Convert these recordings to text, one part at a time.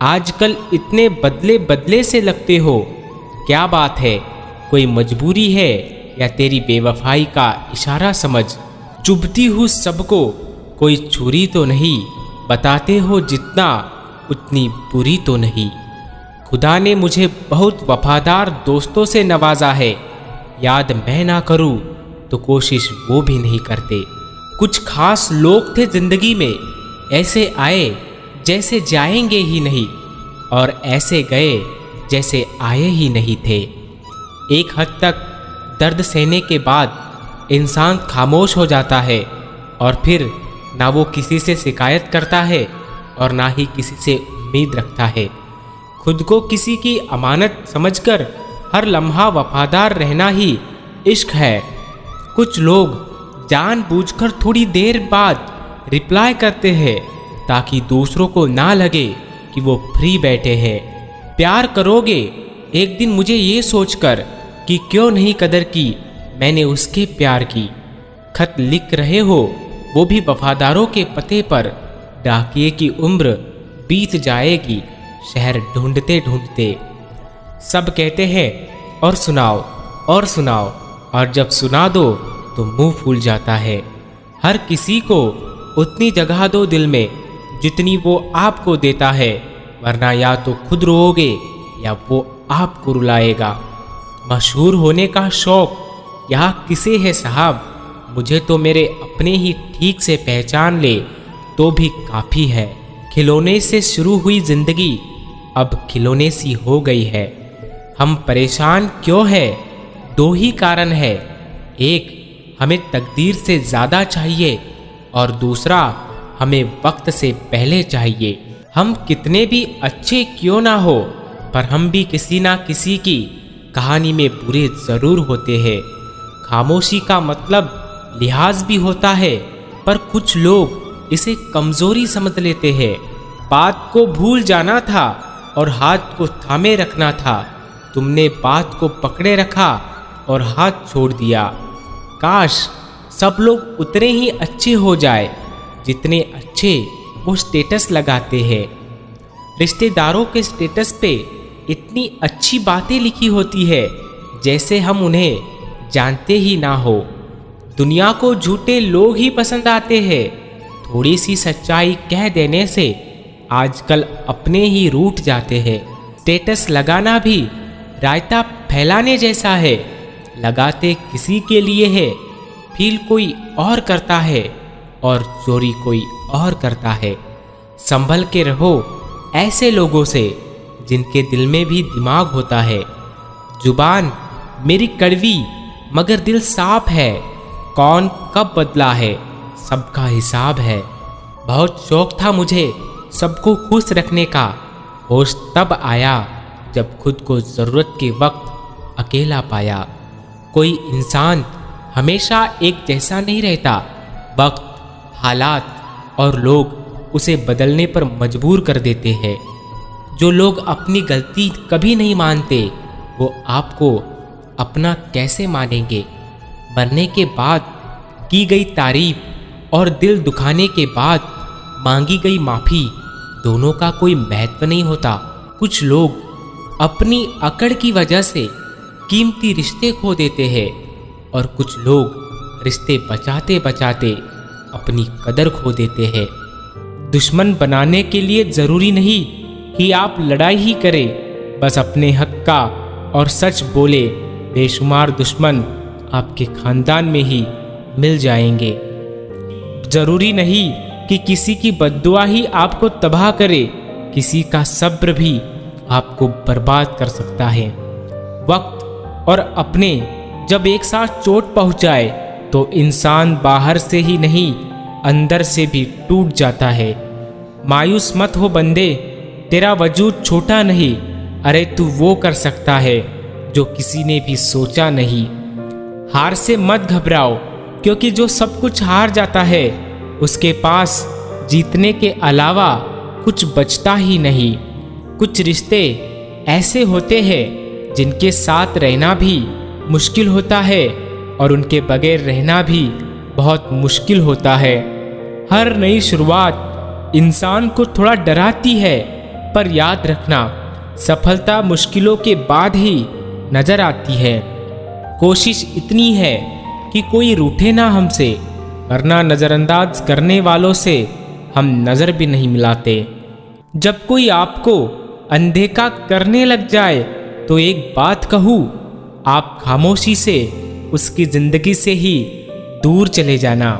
आजकल इतने बदले बदले से लगते हो, क्या बात है? कोई मजबूरी है या तेरी बेवफाई का इशारा समझ? चुभती हूँ सबको, कोई छुरी तो नहीं, बताते हो जितना उतनी बुरी तो नहीं। खुदा ने मुझे बहुत वफादार दोस्तों से नवाजा है, याद मैं ना करूँ तो कोशिश वो भी नहीं करते। कुछ खास लोग थे जिंदगी में, ऐसे आए जैसे जाएंगे ही नहीं, और ऐसे गए जैसे आए ही नहीं थे। एक हद तक दर्द सहने के बाद इंसान खामोश हो जाता है, और फिर ना वो किसी से शिकायत करता है और ना ही किसी से उम्मीद रखता है। खुद को किसी की अमानत समझकर हर लम्हा वफादार रहना ही इश्क है। कुछ लोग जानबूझकर थोड़ी देर बाद रिप्लाई करते हैं ताकि दूसरों को ना लगे कि वो फ्री बैठे हैं। प्यार करोगे एक दिन मुझे ये सोचकर कि क्यों नहीं कदर की मैंने उसके प्यार की। खत लिख रहे हो वो भी वफादारों के पते पर, डाकिए की उम्र बीत जाएगी शहर ढूंढते ढूंढते। सब कहते हैं और सुनाओ और सुनाओ, और जब सुना दो तो मुंह फूल जाता है। हर किसी को उतनी जगह दो दिल में जितनी वो आपको देता है, वरना या तो खुद रोओगे या वो आपको रुलाएगा। मशहूर होने का शौक यहाँ किसे है साहब? मुझे तो मेरे अपने ही ठीक से पहचान ले तो भी काफ़ी है। खिलौने से शुरू हुई जिंदगी अब खिलौने सी हो गई है। हम परेशान क्यों है? दो ही कारण है, एक हमें तकदीर से ज़्यादा चाहिए और दूसरा हमें वक्त से पहले चाहिए। हम कितने भी अच्छे क्यों ना हो, पर हम भी किसी ना किसी की कहानी में बुरे ज़रूर होते हैं। खामोशी का मतलब लिहाज भी होता है, पर कुछ लोग इसे कमज़ोरी समझ लेते हैं। बात को भूल जाना था और हाथ को थामे रखना था। तुमने बात को पकड़े रखा और हाथ छोड़ दिया। काश सब लोग उतने ही अच्छे हो जाए जितने अच्छे वो स्टेटस लगाते हैं। रिश्तेदारों के स्टेटस पे इतनी अच्छी बातें लिखी होती है जैसे हम उन्हें जानते ही ना हो। दुनिया को झूठे लोग ही पसंद आते हैं। थोड़ी सी सच्चाई कह देने से आजकल अपने ही रूठ जाते हैं। स्टेटस लगाना भी रायता फैलाने जैसा है। लगाते किसी के लिए है, फील कोई और करता है और चोरी कोई और करता है। संभल के रहो ऐसे लोगों से जिनके दिल में भी दिमाग होता है। जुबान मेरी कड़वी मगर दिल साफ है। कौन कब बदला है सबका हिसाब है। बहुत शौक था मुझे सबको खुश रखने का। होश तब आया जब खुद को ज़रूरत के वक्त अकेला पाया। कोई इंसान हमेशा एक जैसा नहीं रहता। वक्त, हालात और लोग उसे बदलने पर मजबूर कर देते हैं। जो लोग अपनी गलती कभी नहीं मानते वो आपको अपना कैसे मानेंगे? मरने के बाद की गई तारीफ और दिल दुखाने के बाद मांगी गई माफ़ी, दोनों का कोई महत्व नहीं होता। कुछ लोग अपनी अकड़ की वजह से कीमती रिश्ते खो देते हैं और कुछ लोग रिश्ते बचाते बचाते अपनी कदर खो देते हैं। दुश्मन बनाने के लिए ज़रूरी नहीं कि आप लड़ाई ही करें, बस अपने हक का और सच बोले। बेशुमार दुश्मन आपके खानदान में ही मिल जाएंगे। ज़रूरी नहीं कि किसी की बद्दुआ ही आपको तबाह करे, किसी का सब्र भी आपको बर्बाद कर सकता है। वक्त और अपने जब एक साथ चोट पहुंचाए तो इंसान बाहर से ही नहीं अंदर से भी टूट जाता है। मायूस मत हो बंदे, तेरा वजूद छोटा नहीं। अरे तू वो कर सकता है जो किसी ने भी सोचा नहीं। हार से मत घबराओ, क्योंकि जो सब कुछ हार जाता है उसके पास जीतने के अलावा कुछ बचता ही नहीं। कुछ रिश्ते ऐसे होते हैं जिनके साथ रहना भी मुश्किल होता है और उनके बगैर रहना भी बहुत मुश्किल होता है। हर नई शुरुआत इंसान को थोड़ा डराती है, पर याद रखना, सफलता मुश्किलों के बाद ही नजर आती है। कोशिश इतनी है कि कोई रूठे ना हमसे, वरना नज़रअंदाज करने वालों से हम नज़र भी नहीं मिलाते। जब कोई आपको अनदेखा करने लग जाए तो एक बात कहूँ, आप खामोशी से उसकी ज़िंदगी से ही दूर चले जाना।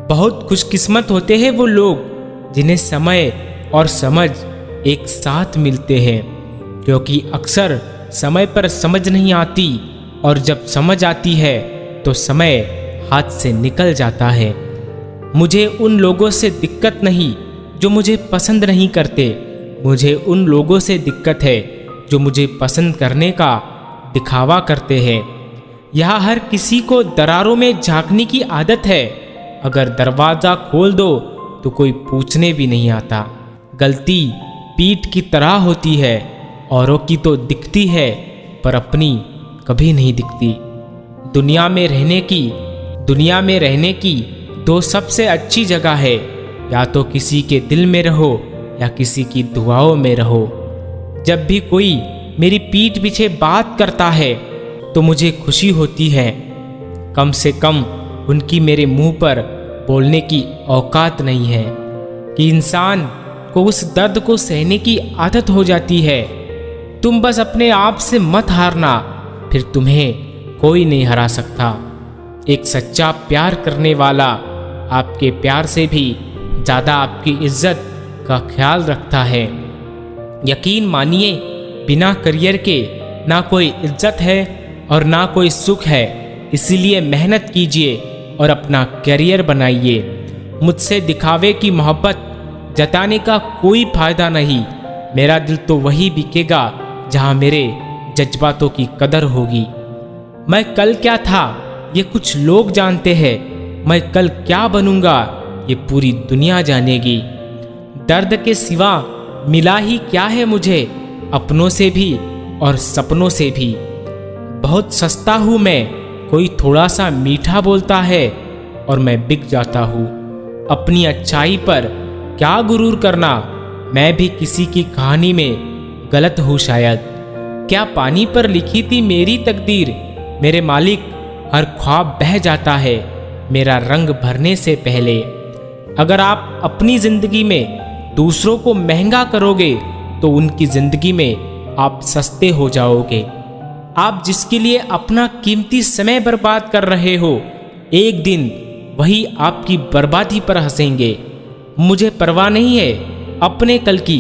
बहुत खुशकिस्मत होते हैं वो लोग जिन्हें समय और समझ एक साथ मिलते हैं, क्योंकि अक्सर समय पर समझ नहीं आती और जब समझ आती है तो समय हाथ से निकल जाता है। मुझे उन लोगों से दिक्कत नहीं जो मुझे पसंद नहीं करते, मुझे उन लोगों से दिक्कत है जो मुझे पसंद करने का दिखावा करते हैं। यहाँ हर किसी को दरारों में झांकने की आदत है, अगर दरवाज़ा खोल दो तो कोई पूछने भी नहीं आता। गलती पीठ की तरह होती है, औरों की तो दिखती है पर अपनी कभी नहीं दिखती। दुनिया में रहने की दो सबसे अच्छी जगह है, या तो किसी के दिल में रहो या किसी की दुआओं में रहो। जब भी कोई मेरी पीठ पीछे बात करता है तो मुझे खुशी होती है, कम से कम उनकी मेरे मुंह पर बोलने की औकात नहीं है कि इंसान को उस दर्द को सहने की आदत हो जाती है। तुम बस अपने आप से मत हारना, फिर तुम्हें कोई नहीं हरा सकता। एक सच्चा प्यार करने वाला आपके प्यार से भी ज़्यादा आपकी इज्जत का ख्याल रखता है। यकीन मानिए, बिना करियर के ना कोई इज्जत है और ना कोई सुख है, इसीलिए मेहनत कीजिए और अपना करियर बनाइए। मुझसे दिखावे की मोहब्बत जताने का कोई फायदा नहीं। मेरा दिल तो वही बिकेगा जहाँ मेरे जज्बातों की कदर होगी। मैं कल क्या था ये कुछ लोग जानते हैं, मैं कल क्या बनूंगा ये पूरी दुनिया जानेगी। दर्द के सिवा मिला ही क्या है मुझे, अपनों से भी और सपनों से भी। बहुत सस्ता हूँ मैं, कोई थोड़ा सा मीठा बोलता है और मैं बिक जाता हूँ। अपनी अच्छाई पर क्या गुरूर करना, मैं भी किसी की कहानी में गलत हूँ शायद। क्या पानी पर लिखी थी मेरी तकदीर, मेरे मालिक हर ख्वाब बह जाता है मेरा रंग भरने से पहले। अगर आप अपनी जिंदगी में दूसरों को महंगा करोगे तो उनकी जिंदगी में आप सस्ते हो जाओगे। आप जिसके लिए अपना कीमती समय बर्बाद कर रहे हो, एक दिन वही आपकी बर्बादी पर हंसेंगे। मुझे परवाह नहीं है अपने कल की,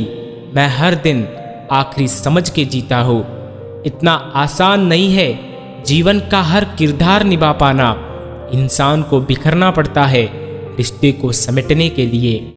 मैं हर दिन आखिरी समझ के जीता हूँ। इतना आसान नहीं है जीवन का हर किरदार निभा पाना। इंसान को बिखरना पड़ता है रिश्ते को समेटने के लिए।